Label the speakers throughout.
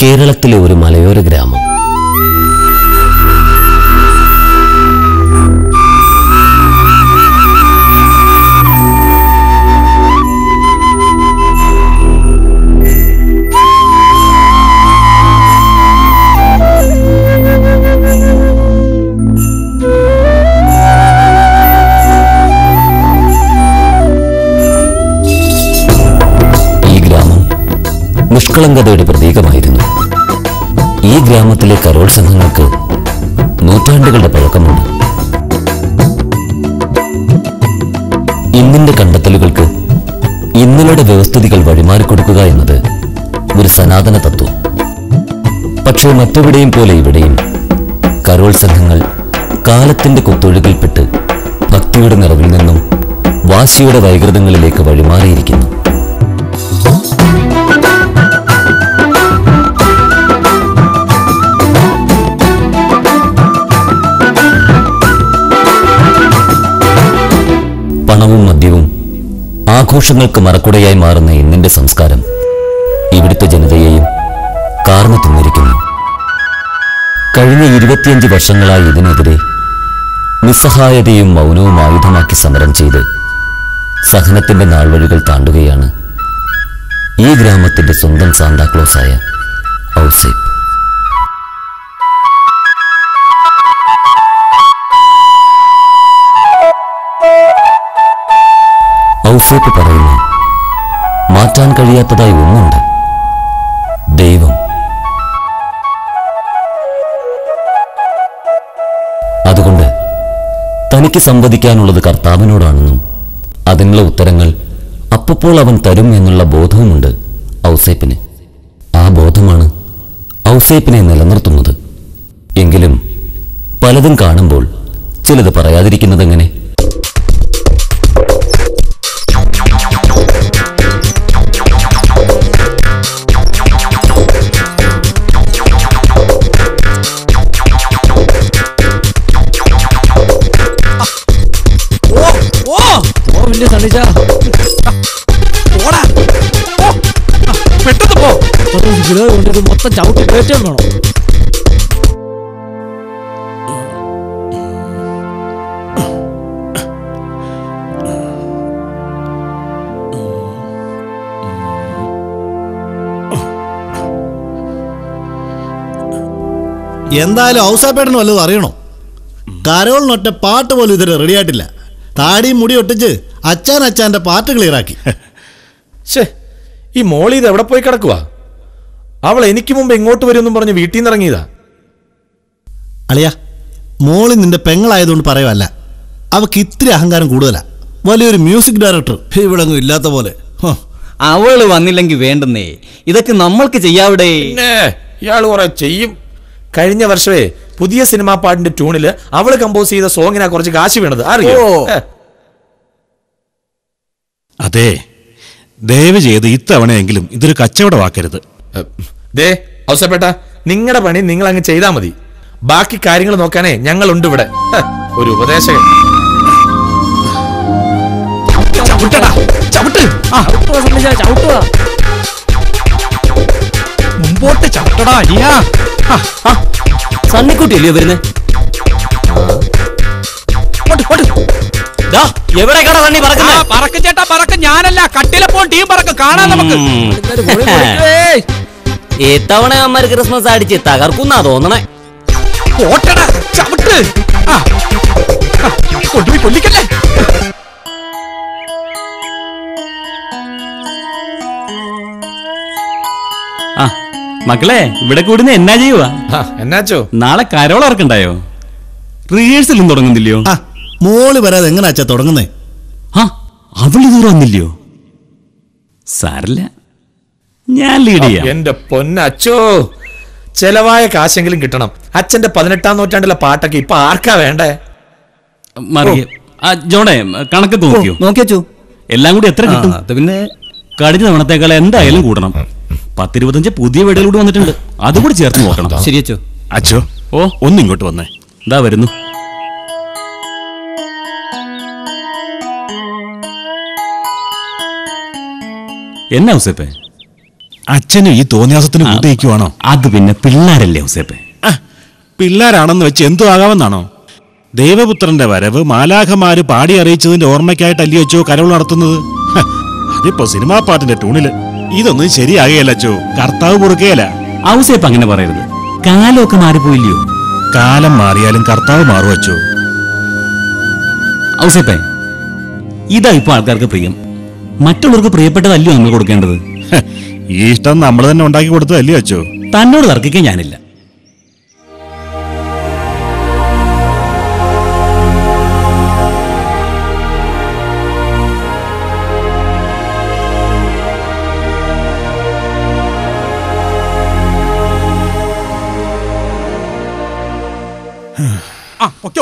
Speaker 1: കേരളത്തിലെ ഒരു മലയോര ഗ്രാമം. നിഷ്കളങ്കതയുടെ പ്രതീകമായിരുന്നു. ഈ ഗ്രാമത്തിലെ കരോൾ സംഘങ്ങൾക്ക് നൂറ്റാണ്ടുകളുടെ പഴക്കമുണ്ട്. ഇന്നിന്റെ കണ്ടെത്തലുകൾക്ക് ഇന്നലയുടെ വ്യവസ്ഥിതികൾ വഴിമാറിക്കൊടുക്കുക എന്നത് ഒരു സനാതന തത്വം. പക്ഷേ മറ്റെവിടെയും പോലെ ഇവിടെയും കരോൾ സംഘങ്ങൾ കാലത്തിന്റെ കുത്തൊഴുകിൽപ്പെട്ട് ഭക്തിയുടെ നിറവിൽ നിന്നും വാശിയുടെ വൈകൃതങ്ങളിലേക്ക് വഴിമാറിയിരിക്കുന്നു. പണവും മദ്യവും ആഘോഷങ്ങൾക്ക് മറക്കുടയായി മാറുന്ന ഇന്നിന്റെ സംസ്കാരം ഇവിടുത്തെ ജനതയെയും കാർന്നു തിന്നിരിക്കുന്നു. കഴിഞ്ഞ 25 വർഷങ്ങളായി ഇതിനെതിരെ നിസ്സഹായതയും മൗനവും ആയുധമാക്കി സമരം ചെയ്ത് സഹനത്തിന്റെ നാൾവഴികൾ താണ്ടുകയാണ് ഈ ഗ്രാമത്തിന്റെ സ്വന്തം സാന്താക്ലോസായ ഔസേപ്പ്. ഔസേപ്പ് പറയുന്നു, മാറ്റാൻ കഴിയാത്തതായി ഒന്നുണ്ട്, ദൈവം. അതുകൊണ്ട് തനിക്ക് സംവദിക്കാനുള്ളത് കർത്താവിനോടാണെന്നും അതിനുള്ള ഉത്തരങ്ങൾ അപ്പോൾ അവൻ തരും എന്നുള്ള ബോധവുമുണ്ട് ഔസേപ്പിന്. ആ ബോധമാണ് ഔസേപ്പിനെ നിലനിർത്തുന്നത്. എങ്കിലും പലതും കാണുമ്പോൾ ചിലത് പറയാതിരിക്കുന്നതെങ്ങനെ?
Speaker 2: മൊത്തം ചവിട്ടി കയറ്റം വേണം.
Speaker 3: എന്തായാലും ഔസാപ്പേട്ടന് വല്ലതും അറിയണോ? കരോളിനൊറ്റ പാട്ട് പോലും ഇതുവരെ റെഡിയായിട്ടില്ല. താടിയും മുടി ഒട്ടിച്ച് അച്ചാന്റെ പാട്ട് ക്ലിയറാക്കി.
Speaker 4: ഈ മോളി ഇത് എവിടെ പോയി കിടക്കുക? അവൾ എനിക്ക് മുമ്പ് എങ്ങോട്ട് വരുമെന്നും പറഞ്ഞ് വീട്ടിൽ നിന്ന് ഇറങ്ങിയതാ.
Speaker 3: അളിയാ, മോളി നിന്റെ പെങ്ങളായതുകൊണ്ട് പറയുവല്ല, അവക്ക് ഇത്തിരി അഹങ്കാരം കൂടുതലാ. വലിയൊരു മ്യൂസിക് ഡയറക്ടർ ഇവിടെ ഒന്നും ഇല്ലാത്ത പോലെ.
Speaker 5: അവള് വന്നില്ലെങ്കിൽ വേണ്ടെന്നേ, ഇതൊക്കെ നമ്മൾക്ക് ചെയ്യാവിടെ.
Speaker 4: ഇയാള് കുറെ ചെയ്യും. കഴിഞ്ഞ വർഷമേ പുതിയ സിനിമാ പാട്ടിന്റെ ട്യൂണില് അവള് കമ്പോസ് ചെയ്ത സോങ്ങിനാ കുറച്ച് കാശ് വീണത്, അറിയോ?
Speaker 6: അതെ, ദയവ് ചെയ്ത് ഇത്തവണയെങ്കിലും ഇതൊരു കച്ചവടമാക്കരുത്.
Speaker 4: ദേ ഔസേപ്പേട്ട, നിങ്ങളുടെ പണി നിങ്ങൾ അങ്ങ് ചെയ്താൽ മതി. ബാക്കി കാര്യങ്ങൾ നോക്കാനേ ഞങ്ങളുണ്ട് ഇവിടെ. ഒരു ഉപദേശകൻ.
Speaker 2: മുമ്പോട്ട് ചവിട്ടടാ അനിയാ.
Speaker 1: സണ്ണിക്കുട്ടിയല്ലേ വരുന്നേ? എവിടേക്കാണ് സണ്ണി പറക്കുന്നത്?
Speaker 2: പറക്കും ചേട്ടാ പറക്കും, ഞാനല്ല കട്ടിലപ്പോൾ ടീം പറക്കും. കാണാൻ നമുക്ക്.
Speaker 1: ഇത്തവണ അമ്മ ക്രിസ്മസ് അടിച്ച് തകർക്കുന്നാ തോന്നണേ.
Speaker 2: ചവിട്ട് കൊണ്ടുപോയി കൊല്ലിക്കല്ലേ.
Speaker 7: മക്കളെ, ഇവിടെ കൂടുന്ന എന്നാ ചെയ്യുവാ?
Speaker 4: എന്നാച്ചോ?
Speaker 7: നാളെ കരോൾ ഓർക്കണ്ടായോ? റിഹേഴ്സലും തുടങ്ങുന്നില്ലയോ?
Speaker 3: മോള് വരാതെ എങ്ങനെയാച്ചാ തുടങ്ങുന്നേ?
Speaker 7: അവളിതൂർ വന്നില്ലയോ? സാരില്ല, ഞാൻ ലീഡ് ചെയ്യാം.
Speaker 4: എന്റെ പൊന്നച്ചോ, ചെലവായ കാശെങ്കിലും കിട്ടണം. അച്ഛന്റെ 18-ാം നൂറ്റാണ്ടിലെ പാട്ടൊക്കെ ഇപ്പൊ ആർക്കാ വേണ്ടേ?
Speaker 7: ജോണേ, കണക്കൊക്കെ നോക്കിയോ?
Speaker 5: നോക്കിയോ?
Speaker 7: എല്ലാം കൂടി എത്ര കിട്ടും?
Speaker 5: പിന്നെ
Speaker 7: കഴിഞ്ഞ തവണത്തേക്കാൾ എന്തായാലും കൂടണം. 10-25 പുതിയ വീടുകൾ കൂടി വന്നിട്ടുണ്ട്, അതുകൂടി ചേർത്ത് നോക്കണം.
Speaker 5: ശരിയച്ചോ?
Speaker 6: അച്ചോ, ഒന്നിങ്ങോട്ട് വന്നേ.
Speaker 7: ഇതാ വരുന്നു.
Speaker 6: എന്നാ ഔസേപ്പേ? അച്ഛനും ഈ തോന്നിയാസത്തിന് കൂട്ടിയിരിക്കുവാണോ?
Speaker 7: അത് പിന്നെ പിള്ളേരല്ലേ ഔസേപ്പെ.
Speaker 6: പിള്ളേരാണെന്ന് വെച്ച് എന്തു ആകാമെന്നാണോ? ദൈവപുത്രന്റെ വരവ് മാലാഖമാര് പാടി അറിയിച്ചതിന്റെ ഓർമ്മയ്ക്കായിട്ടല്ലേ അച്ചോ കരോൾ നടത്തുന്നത്? അതിപ്പോ സിനിമാ പാട്ടിന്റെ ട്യൂണില് ഇതൊന്നും ശരിയാകുകയല്ല അച്ചോ. കർത്താവ് പൊറുക്കുകയല്ല.
Speaker 7: ഔസേപ്പ് അങ്ങനെ പറയരുത്. കാലമൊക്കെ മാറിപ്പോയില്ലയോ?
Speaker 6: കാലം മാറിയാലും കർത്താവ് മാറും അച്ചോ.
Speaker 7: ഔസേപ്പെ, ഇതാ ഇപ്പൊ ആൾക്കാർക്ക് പ്രിയം. മറ്റുള്ളവർക്ക് പ്രിയപ്പെട്ടതല്ലയോ നമ്മൾ കൊടുക്കേണ്ടത്?
Speaker 6: ഈ ഇഷ്ടം നമ്മൾ തന്നെ ഉണ്ടാക്കി കൊടുത്തതല്ലേ അച്ചോ.
Speaker 7: തന്നോട് തർക്കിക്കാൻ ഞാനില്ല.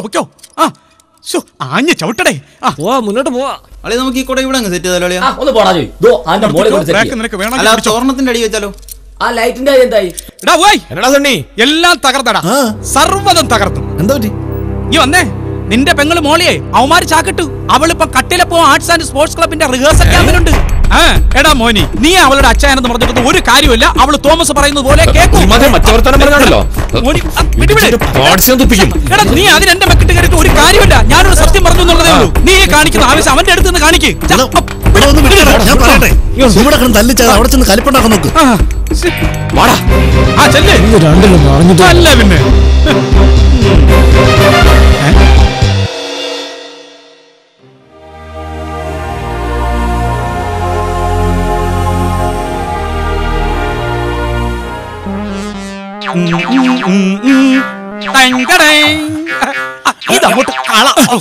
Speaker 2: പൊക്കോ ആഞ്ഞ ചവിട്ടടേ.
Speaker 1: പോവാ, മുന്നോട്ട് പോവാ.
Speaker 5: അളി നമുക്ക് ഈ കൂടെ ഇവിടെ അങ്ങ് സെറ്റ് ചെയ്താലോ?
Speaker 8: ഒന്ന് പോടാ ചോയ്.
Speaker 2: നിനക്ക് വേണം
Speaker 5: അല്ല, തോരണത്തിന്റെ അടി വെച്ചാലോ?
Speaker 8: ആ ലൈറ്റിന്റെ എന്തായി?
Speaker 4: എന്നടാ സണ്ണി?
Speaker 2: എല്ലാം തകർന്നടാ, സർവ്വതും തകർന്നു.
Speaker 3: എന്താ പറ്റി?
Speaker 2: നീ വന്നേ, നിന്റെ പെങ്ങള് മോളിയെ അവന്മാര് ചാക്കിട്ടു. അവളിപ്പോ കട്ടിലപ്പോ ആർട്സ് ആൻഡ് സ്പോർട്സ് ക്ലബിന്റെ റിഹേഴ്സൽ ക്യാമ്പിലുണ്ട്. എടാ മോനി, നീ അവളുടെ അച്ഛനെന്ന് പറഞ്ഞിട്ട് ഒരു കാര്യമില്ല. അവള് തോമസ് പറയുന്നത് പോലെ കേൾക്കും. എടാ നീ അതിന് എന്റെ മെക്കിട്ട് കയറിയിട്ട് ഒരു കാര്യമില്ല. ഞാനൊരു സത്യം പറഞ്ഞു എന്നുള്ളതേ ഉള്ളൂ. നീ കാണിക്കുന്ന ആവശ്യം അവന്റെ അടുത്ത് നിന്ന് കാണിക്ക്.
Speaker 3: ഞാൻ പറയട്ടെ, ഇവിടെ തല്ലിച്ചാൽ അവിടെ ചെന്ന് കലിപ്പുണ്ടാക്കാൻ നോക്ക്.
Speaker 2: അല്ല പിന്നെ ഇതങ്ങോട്ട് കളപ്പെട്ട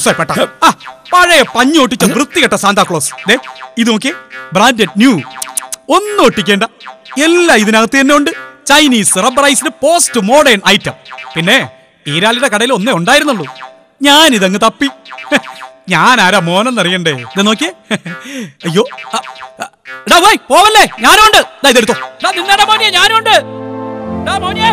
Speaker 2: പഴയ പഞ്ഞൊട്ടിച്ച വൃത്തികെട്ട സാന്താക്ലോസ്. ഇത് നോക്കിയേ, ബ്രാൻഡഡ് ന്യൂ. ഒന്നും ഒട്ടിക്കേണ്ട, എല്ലാം ഇതിനകത്ത് തന്നെ ഉണ്ട്. Chinese rubberised post modern item. പിന്നെ ഈരാളിയുടെ കടയിൽ ഒന്നേ ഉണ്ടായിരുന്നുള്ളൂ. ഞാനിതങ്ങ് തപ്പി. ഞാൻ ആരാ മോനെന്നറിയണ്ടേ? ഇത് നോക്കിയേ. അയ്യോ പോവല്ലേ, ഞാനുണ്ട്. ഇതെടുത്തോ. നിന്നടാ മോനെ, ഞാനുണ്ട്. മോനെ